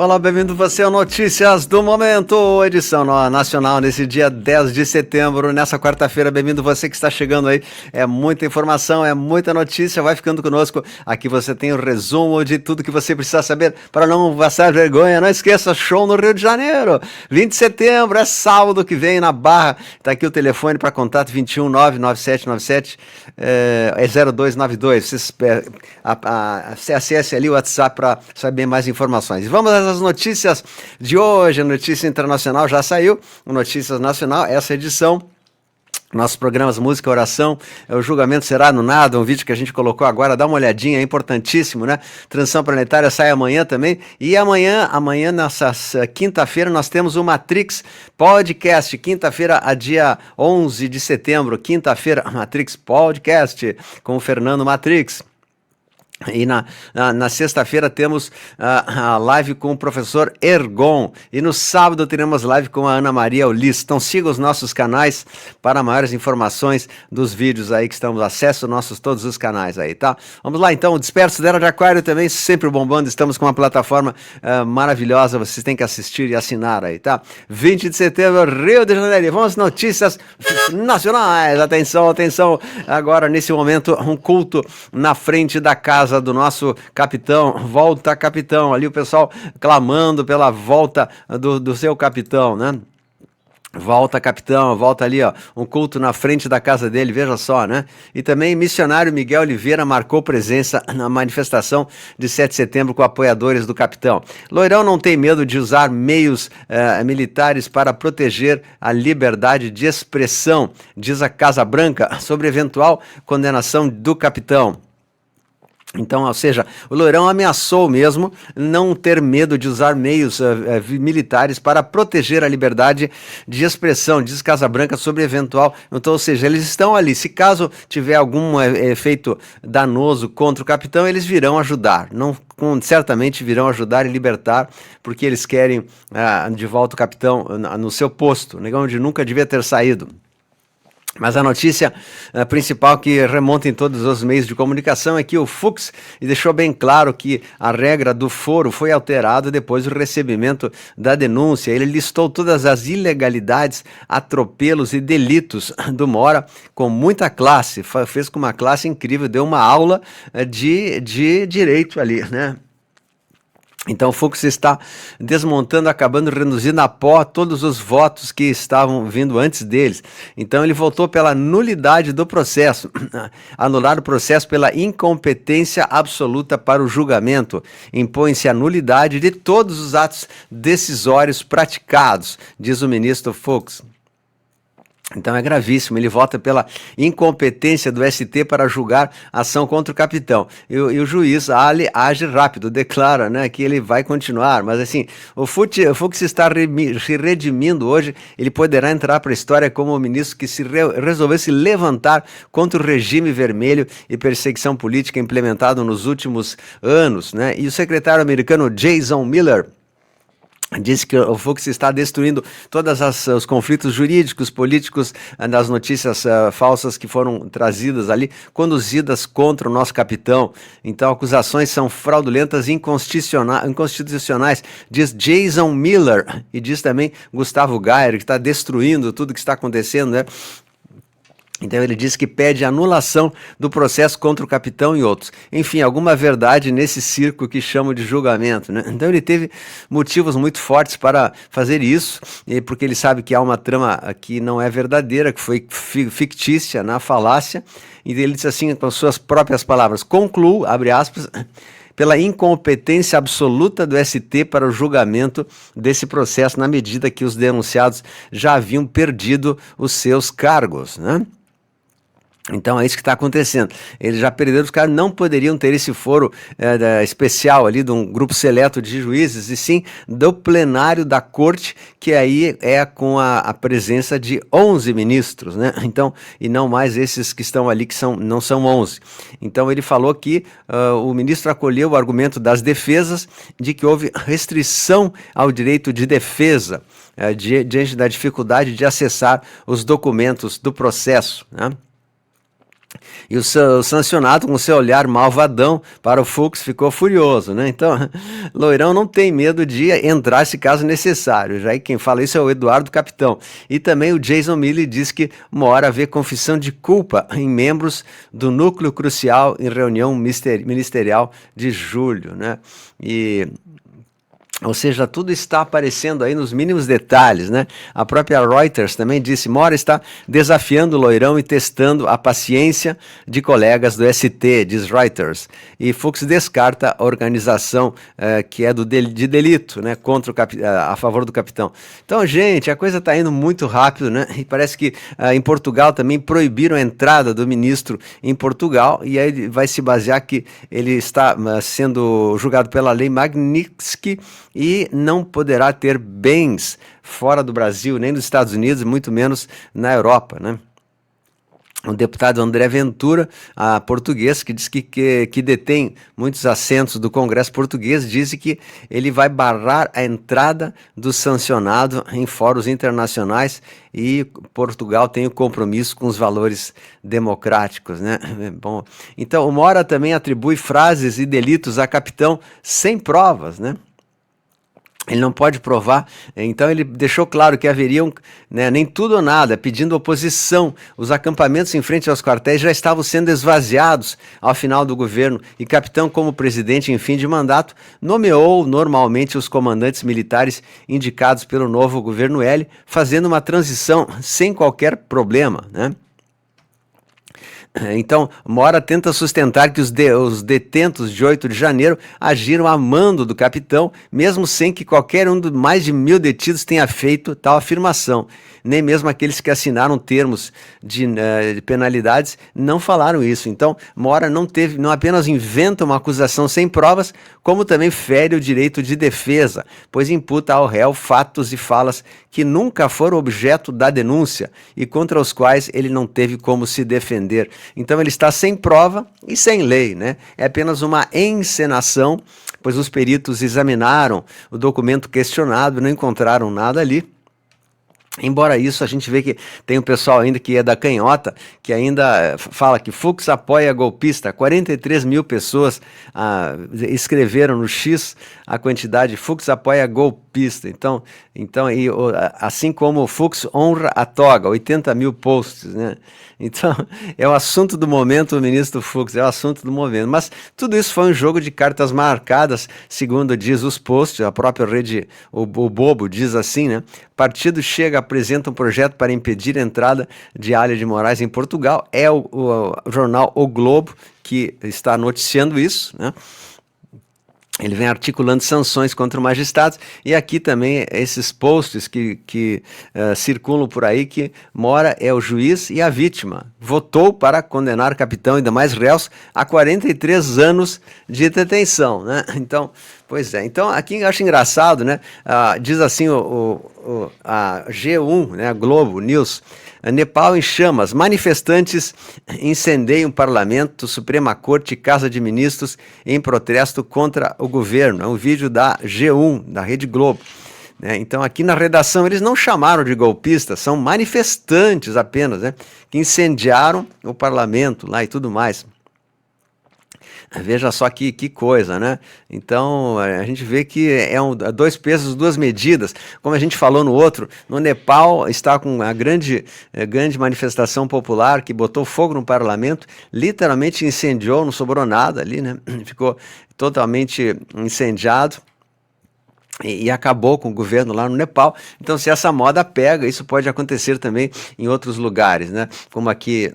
Olá, bem-vindo você ao Notícias do Momento, edição nacional nesse dia 10 de setembro, nessa quarta-feira. Bem-vindo você que está chegando aí. É muita informação, é muita notícia, vai ficando conosco. Aqui você tem o resumo de tudo que você precisa saber para não passar vergonha. Não esqueça, show no Rio de Janeiro, 20 de setembro, é sábado que vem na Barra. Tá aqui o telefone para contato 21 99797 0292. Você acesse ali o WhatsApp para saber mais informações. E vamos às notícias de hoje. A notícia internacional já saiu, Notícias Nacional, essa edição. Nossos programas Música, Oração, o Julgamento Será no Nada, um vídeo que a gente colocou agora, dá uma olhadinha, é importantíssimo, né? Transição Planetária sai amanhã também, e amanhã nessa quinta-feira, nós temos o Matrix Podcast, quinta-feira, a dia 11 de setembro, quinta-feira, Matrix Podcast, com o Fernando Matrix. E na sexta-feira temos a live com o professor Ergon. E no sábado teremos live com a Ana Maria Ulisses. Então siga os nossos canais para maiores informações dos vídeos aí que estamos. Acesse todos os canais aí, tá? Vamos lá então, o Disperso da Era de Aquário também, sempre bombando. Estamos com uma plataforma maravilhosa, vocês têm que assistir e assinar aí, tá? 20 de setembro, Rio de Janeiro. E vamos às notícias nacionais. Atenção, atenção. Agora, nesse momento, um culto na frente da casa do nosso capitão. Volta, capitão, ali o pessoal clamando pela volta do seu capitão, né? Volta, capitão, volta ali, ó, um culto na frente da casa dele, veja só, né? E também missionário Miguel Oliveira marcou presença na manifestação de 7 de setembro com apoiadores do capitão. Loirão não tem medo de usar meios militares para proteger a liberdade de expressão, diz a Casa Branca sobre eventual condenação do capitão. Então, ou seja, o Loirão ameaçou mesmo não ter medo de usar meios militares para proteger a liberdade de expressão, diz Casa Branca sobre eventual. Então, ou seja, eles estão ali. Se caso tiver algum efeito danoso contra o capitão, eles virão ajudar. Certamente virão ajudar e libertar, porque eles querem de volta o capitão no seu posto, onde nunca devia ter saído. Mas a notícia principal que remonta em todos os meios de comunicação é que o Fux deixou bem claro que a regra do foro foi alterada depois do recebimento da denúncia. Ele listou todas as ilegalidades, atropelos e delitos do Mora com muita classe, fez com uma classe incrível, deu uma aula de direito ali, né? Então o Fux está desmontando, acabando reduzindo a pó todos os votos que estavam vindo antes deles. Então ele votou pela nulidade do processo, anular o processo pela incompetência absoluta para o julgamento. Impõe-se a nulidade de todos os atos decisórios praticados, diz o ministro Fux. Então é gravíssimo, ele vota pela incompetência do ST para julgar ação contra o capitão. E o juiz age rápido, declara, né, que ele vai continuar. Mas assim, o Fux está se redimindo hoje, ele poderá entrar para a história como o ministro que resolveu se levantar contra o regime vermelho e perseguição política implementado nos últimos anos, né? E o secretário americano Jason Miller disse que o Fux está destruindo todos os conflitos jurídicos, políticos, das notícias falsas que foram trazidas ali, conduzidas contra o nosso capitão. Então, acusações são fraudulentas e inconstitucionais, diz Jason Miller, e diz também Gustavo Gayer, que está destruindo tudo que está acontecendo, né? Então ele diz que pede anulação do processo contra o capitão e outros. Enfim, alguma verdade nesse circo que chamo de julgamento, né? Então ele teve motivos muito fortes para fazer isso, porque ele sabe que há uma trama que não é verdadeira, que foi fictícia, na falácia. E ele diz assim, com suas próprias palavras, concluo, abre aspas, pela incompetência absoluta do ST para o julgamento desse processo, na medida que os denunciados já haviam perdido os seus cargos, né? Então é isso que está acontecendo. Eles já perderam, os caras não poderiam ter esse foro especial ali de um grupo seleto de juízes, e sim do plenário da corte, que aí é com a presença de 11 ministros, né? Então, e não mais esses que estão ali, que não são 11. Então ele falou que o ministro acolheu o argumento das defesas de que houve restrição ao direito de defesa diante da dificuldade de acessar os documentos do processo, né? E o sancionado, com seu olhar malvadão para o Fux, ficou furioso, né? Então, Loirão não tem medo de entrar se caso necessário. Já aí quem fala isso é o Eduardo Capitão. E também o Jason Milley diz que uma hora vê confissão de culpa em membros do núcleo crucial em reunião ministerial de julho, né? Ou seja, tudo está aparecendo aí nos mínimos detalhes, né? A própria Reuters também disse: Mora está desafiando o Loirão e testando a paciência de colegas do ST, diz Reuters. E Fux descarta a organização que é de delito, né? Contra a favor do capitão. Então, gente, a coisa está indo muito rápido, né? E parece que em Portugal também proibiram a entrada do ministro em Portugal, e aí vai se basear que ele está sendo julgado pela lei Magnitsky e não poderá ter bens fora do Brasil, nem nos Estados Unidos, muito menos na Europa, né? O deputado André Ventura, português, que diz que detém muitos assentos do Congresso português, diz que ele vai barrar a entrada do sancionado em fóruns internacionais, e Portugal tem o compromisso com os valores democráticos, né? Bom, então o Mora também atribui frases e delitos a capitão sem provas, né? Ele não pode provar, então ele deixou claro que haveriam, né, nem tudo ou nada, pedindo oposição. Os acampamentos em frente aos quartéis já estavam sendo esvaziados ao final do governo, e capitão, como presidente em fim de mandato, nomeou normalmente os comandantes militares indicados pelo novo governo L, fazendo uma transição sem qualquer problema, né? Então, Mora tenta sustentar que os detentos de 8 de janeiro agiram a mando do capitão, mesmo sem que qualquer um dos mais de 1.000 detidos tenha feito tal afirmação. Nem mesmo aqueles que assinaram termos de penalidades não falaram isso. Então, Mora não apenas inventa uma acusação sem provas, como também fere o direito de defesa, pois imputa ao réu fatos e falas que nunca foram objeto da denúncia e contra os quais ele não teve como se defender. Então ele está sem prova e sem lei, né? É apenas uma encenação, pois os peritos examinaram o documento questionado e não encontraram nada ali. Embora isso, a gente vê que tem um pessoal ainda que é da canhota, que ainda fala que Fux apoia golpista. 43 mil pessoas escreveram no X a quantidade, Fux apoia golpista. Então assim como Fux honra a toga, 80 mil posts, né? Então, é o assunto do momento, o ministro Fux, é o assunto do momento. Mas tudo isso foi um jogo de cartas marcadas, segundo diz os posts, a própria rede, o Bobo diz assim, né? Partido chega, apresenta um projeto para impedir a entrada de Alha de Moraes em Portugal. É o jornal O Globo que está noticiando isso, né? Ele vem articulando sanções contra magistrados, e aqui também esses posts que circulam por aí, que Mora é o juiz e a vítima. Votou para condenar capitão e demais réus a 43 anos de detenção, né? Então, pois é. Então, aqui eu acho engraçado, né? Diz assim a G1, né? A Globo News: Nepal em chamas, manifestantes incendeiam parlamento, Suprema Corte e Casa de Ministros em protesto contra o governo. É um vídeo da G1, da Rede Globo. Então aqui na redação eles não chamaram de golpistas, são manifestantes apenas, né, que incendiaram o parlamento lá e tudo mais. Veja só que coisa, né? Então a gente vê que dois pesos, duas medidas. Como a gente falou no Nepal está com a grande manifestação popular que botou fogo no parlamento, literalmente incendiou, não sobrou nada ali, né? Ficou totalmente incendiado. E acabou com o governo lá no Nepal. Então, se essa moda pega, isso pode acontecer também em outros lugares, né? Como aqui,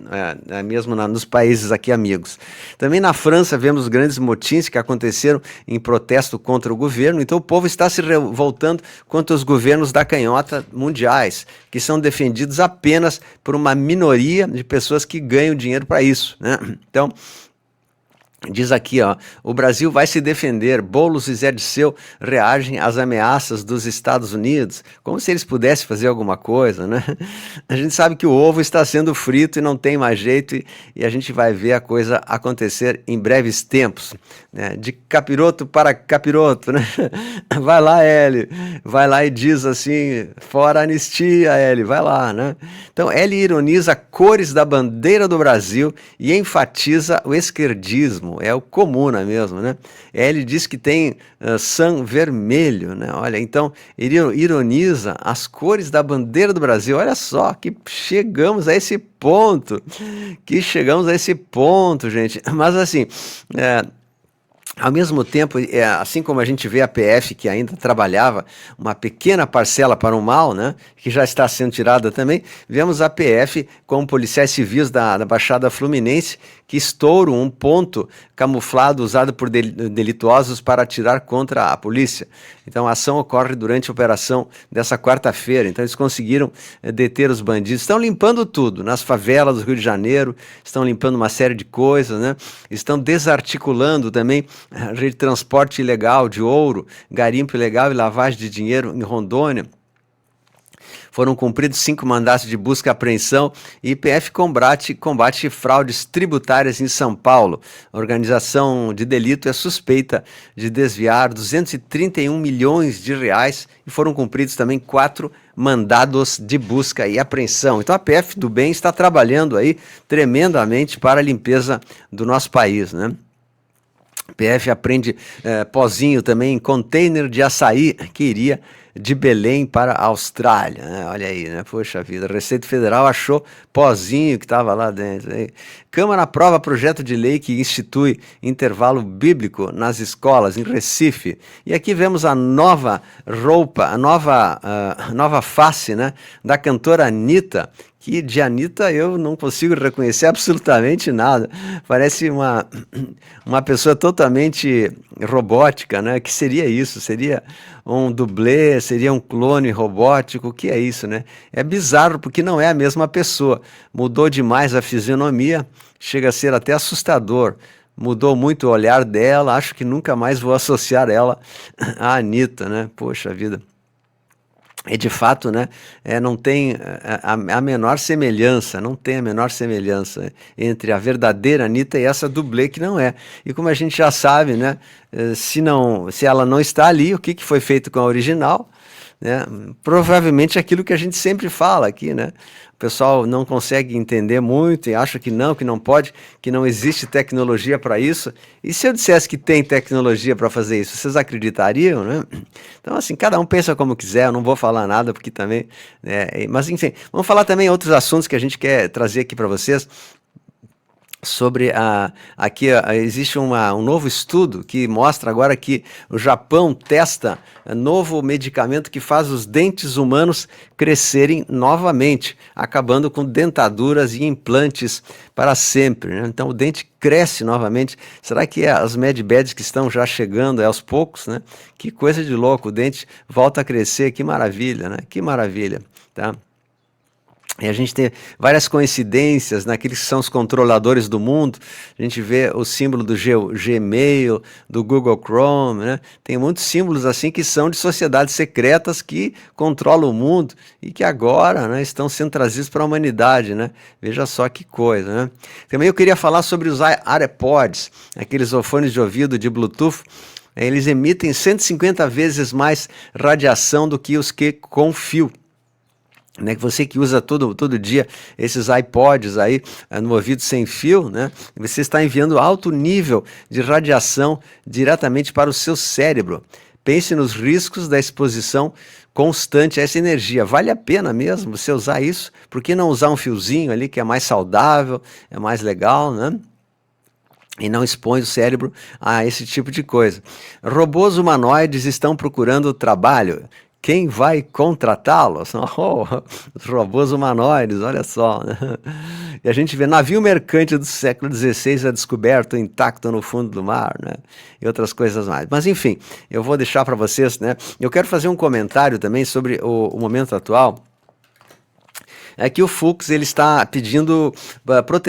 mesmo nos países aqui amigos. Também na França vemos grandes motins que aconteceram em protesto contra o governo. Então, o povo está se revoltando contra os governos da canhota mundiais, que são defendidos apenas por uma minoria de pessoas que ganham dinheiro para isso, né? Então, Diz aqui, ó, o Brasil vai se defender. Boulos e Zé Dirceu reagem às ameaças dos Estados Unidos, como se eles pudessem fazer alguma coisa, né? A gente sabe que o ovo está sendo frito e não tem mais jeito, e a gente vai ver a coisa acontecer em breves tempos, né? De capiroto para capiroto, né? Vai lá, Eli, vai lá e diz assim, fora anistia, Eli, vai lá, né? Então, Eli ironiza cores da bandeira do Brasil e enfatiza o esquerdismo. É o comuna mesmo, né? Ele diz que tem sam vermelho, né? Olha, então ele ironiza as cores da bandeira do Brasil. Olha só que chegamos a esse ponto, gente. Mas assim, ao mesmo tempo, assim como a gente vê a PF, que ainda trabalhava uma pequena parcela para o mal, né, que já está sendo tirada também, vemos a PF com policiais civis da Baixada Fluminense que estouram um ponto camuflado usado por delituosos para atirar contra a polícia. Então a ação ocorre durante a operação dessa quarta-feira. Então eles conseguiram deter os bandidos. Estão limpando tudo, nas favelas do Rio de Janeiro, estão limpando uma série de coisas, né? Estão desarticulando também a rede de transporte ilegal de ouro, garimpo ilegal e lavagem de dinheiro em Rondônia. Foram cumpridos 5 mandatos de busca e apreensão e IPF combate fraudes tributárias em São Paulo. A organização de delito é suspeita de desviar 231 milhões de reais e foram cumpridos também 4 mandados de busca e apreensão. Então a PF do bem está trabalhando aí tremendamente para a limpeza do nosso país, né? PF apreende pozinho também em container de açaí que iria de Belém para a Austrália, né? Olha aí, né? Poxa vida, a Receita Federal achou pozinho que estava lá dentro. Aí. Câmara aprova projeto de lei que institui intervalo bíblico nas escolas em Recife. E aqui vemos a nova roupa, a nova face, né, da cantora Anitta, que de Anitta eu não consigo reconhecer absolutamente nada. Parece uma pessoa totalmente robótica, né? Que seria isso? Seria um dublê, seria um clone robótico? O que é isso, né? É bizarro porque não é a mesma pessoa. Mudou demais a fisionomia, chega a ser até assustador. Mudou muito o olhar dela, acho que nunca mais vou associar ela à Anitta, né? Poxa vida. E de fato, né, não tem a menor semelhança, não tem a menor semelhança entre a verdadeira Anitta e essa dublê que não é. E como a gente já sabe, né, se ela não está ali, o que foi feito com a original? Né? Provavelmente aquilo que a gente sempre fala aqui, né? O pessoal não consegue entender muito e acha que não pode, que não existe tecnologia para isso. E se eu dissesse que tem tecnologia para fazer isso, vocês acreditariam, né? Então, assim, cada um pensa como quiser, eu não vou falar nada porque também, né? Mas enfim, vamos falar também outros assuntos que a gente quer trazer aqui para vocês. Sobre aqui existe um novo estudo que mostra agora que o Japão testa novo medicamento que faz os dentes humanos crescerem novamente, acabando com dentaduras e implantes para sempre, né? Então o dente cresce novamente. Será que as medbeds que estão já chegando aos poucos, né? Que coisa de louco, o dente volta a crescer, que maravilha, né? Que maravilha, tá? E a gente tem várias coincidências naqueles que são os controladores do mundo. A gente vê o símbolo do Gmail, do Google Chrome, né? Tem muitos símbolos assim que são de sociedades secretas que controlam o mundo e que agora, né, estão sendo trazidos para a humanidade, né? Veja só que coisa, né? Também eu queria falar sobre os AirPods, aqueles fones de ouvido de Bluetooth. Eles emitem 150 vezes mais radiação do que os que com fio. Né, que você que usa todo dia esses iPods aí no ouvido sem fio, né, você está enviando alto nível de radiação diretamente para o seu cérebro. Pense nos riscos da exposição constante a essa energia. Vale a pena mesmo você usar isso? Por que não usar um fiozinho ali que é mais saudável, é mais legal, né? E não expõe o cérebro a esse tipo de coisa. Robôs humanoides estão procurando trabalho. Quem vai contratá-los? Oh, os robôs humanoides, olha só. Né? E a gente vê navio mercante do século XVI é descoberto intacto no fundo do mar, né? E outras coisas mais. Mas enfim, eu vou deixar para vocês, né? Eu quero fazer um comentário também sobre o momento atual. é que o Fux ele está pedindo,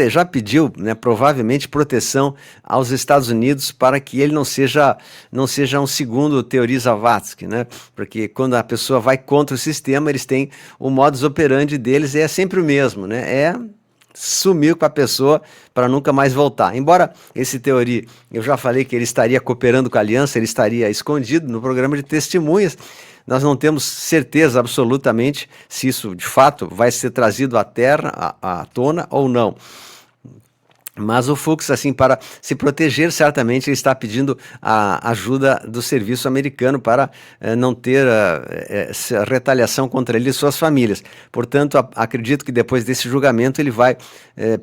já pediu, né, provavelmente proteção aos Estados Unidos para que ele não seja um segundo teoria Zavascki, né? Porque quando a pessoa vai contra o sistema, eles têm o modus operandi deles e é sempre o mesmo, né? É sumir com a pessoa para nunca mais voltar. Embora esse teoria, eu já falei que ele estaria cooperando com a aliança, ele estaria escondido no programa de testemunhas. Nós não temos certeza absolutamente se isso de fato vai ser trazido à terra, à tona ou não. Mas o Fux, assim, para se proteger, certamente ele está pedindo a ajuda do serviço americano para não ter retaliação contra ele e suas famílias. Portanto, acredito que depois desse julgamento ele vai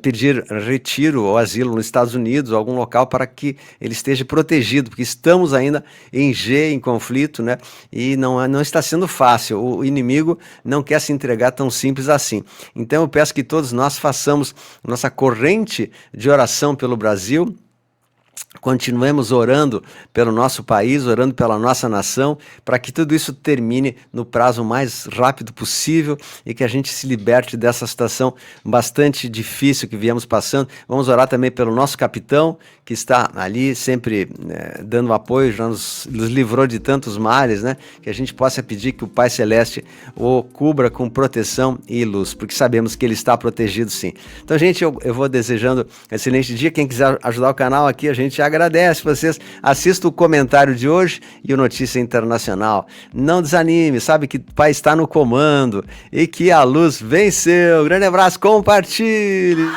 pedir retiro ou asilo nos Estados Unidos ou algum local para que ele esteja protegido, porque estamos ainda em conflito, né? E não está sendo fácil. O inimigo não quer se entregar tão simples assim. Então eu peço que todos nós façamos nossa corrente de oração pelo Brasil, continuemos orando pelo nosso país, orando pela nossa nação, para que tudo isso termine no prazo mais rápido possível e que a gente se liberte dessa situação bastante difícil que viemos passando. Vamos orar também pelo nosso capitão, que está ali sempre dando apoio, já nos livrou de tantos males, né? Que a gente possa pedir que o Pai Celeste o cubra com proteção e luz, porque sabemos que ele está protegido sim. Então, gente, eu vou desejando um excelente dia. Quem quiser ajudar o canal aqui, a gente agradece vocês. Assista o comentário de hoje e o Notícia Internacional. Não desanime, sabe que o Pai está no comando e que a luz venceu. Grande abraço, compartilhe!